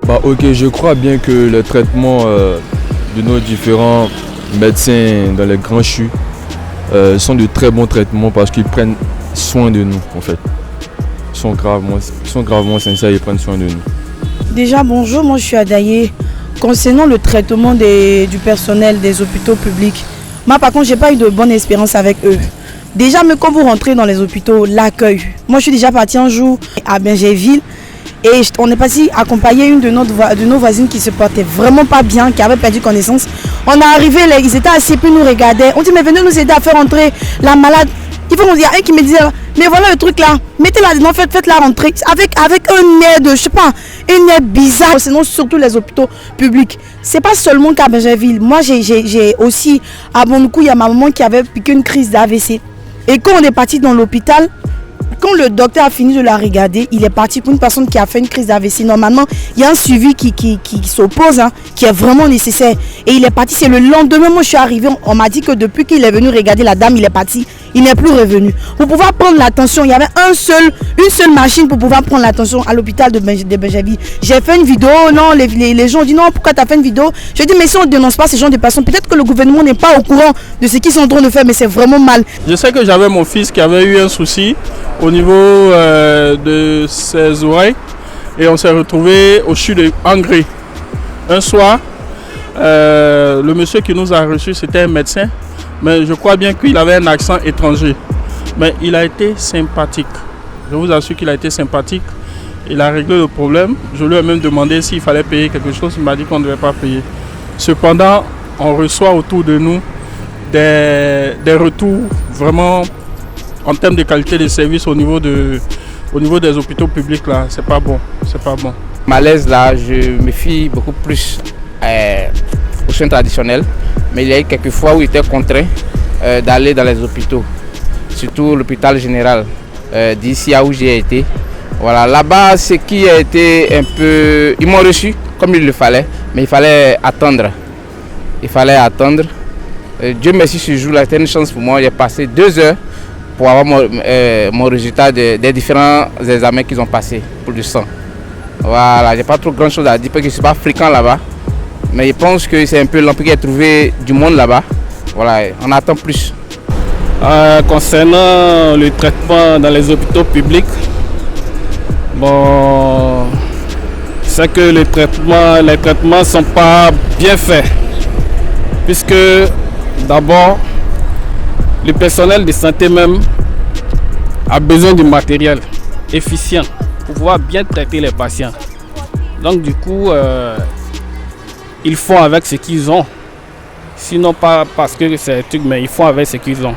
Ok, je crois bien que les traitements de nos différents médecins dans les grands CHU sont de très bons traitements parce qu'ils prennent soin de nous en fait. Ils sont gravement sincères, ils prennent soin de nous. Déjà bonjour, moi je suis Adaye. Concernant le traitement du personnel des hôpitaux publics, moi par contre j'ai pas eu de bonne expérience avec eux. Déjà mais quand vous rentrez dans les hôpitaux, l'accueil. Moi je suis déjà partie un jour à Benjerville et on est parti accompagner une de nos voisines qui se portait vraiment pas bien, qui avait perdu connaissance. On est arrivé, ils étaient assis puis nous regardaient. On dit mais venez nous aider à faire entrer la malade. Il y a un qui me disait mais voilà le truc là, mettez-la dedans, faites-la rentrer avec un air de, je sais pas, un air bizarre. Sinon surtout les hôpitaux publics. C'est pas seulement qu'à Benjerville. Moi j'ai aussi, à Bonoukou, il y a ma maman qui avait piqué une crise d'AVC. Et quand on est parti dans l'hôpital, quand le docteur a fini de la regarder, il est parti pour une personne qui a fait une crise d'AVC. Normalement, il y a un suivi qui s'oppose, qui est vraiment nécessaire. Et il est parti, c'est le lendemain, moi je suis arrivée, on m'a dit que depuis qu'il est venu regarder la dame, il est parti. Il n'est plus revenu. Pour pouvoir prendre l'attention, il y avait une seule machine pour pouvoir prendre l'attention à l'hôpital de Benjerville. J'ai fait une vidéo, non, les gens ont dit non, pourquoi tu as fait une vidéo? Je dis mais si on ne dénonce pas ces gens de personnes, peut-être que le gouvernement n'est pas au courant de ce qu'ils sont en train de faire, mais c'est vraiment mal. Je sais que j'avais mon fils qui avait eu un souci au niveau de ses oreilles et on s'est retrouvé au CHU de Hongrie. Un soir, le monsieur qui nous a reçus, c'était un médecin. Mais je crois bien qu'il avait un accent étranger. Mais il a été sympathique. Je vous assure qu'il a été sympathique. Il a réglé le problème. Je lui ai même demandé s'il fallait payer quelque chose. Il m'a dit qu'on ne devait pas payer. Cependant, on reçoit autour de nous des retours vraiment en termes de qualité de service au niveau des hôpitaux publics. Là, c'est pas bon. C'est pas bon. Malaise là, je me fie beaucoup plus aux soins traditionnels. Mais il y a eu quelques fois où il était contraint d'aller dans les hôpitaux, surtout l'hôpital général d'ici où j'ai été. Voilà, là-bas, ce qui a été un peu... Ils m'ont reçu comme il le fallait, mais il fallait attendre. Il fallait attendre. Dieu merci, ce jour-là, c'était une chance pour moi. J'ai passé 2 heures pour avoir mon résultat des différents examens qu'ils ont passés pour le sang. Voilà, j'ai pas trop grand-chose à dire parce que je ne suis pas fréquent là-bas. Mais je pense que c'est un peu l'empire qui a trouvé du monde là-bas. Voilà, on attend plus. Concernant le traitement dans les hôpitaux publics, bon, c'est que les traitements ne sont pas bien faits. Puisque d'abord, le personnel de santé même a besoin du matériel efficient pour pouvoir bien traiter les patients. Donc du coup, ils font avec ce qu'ils ont. Sinon pas parce que c'est un truc, mais ils font avec ce qu'ils ont.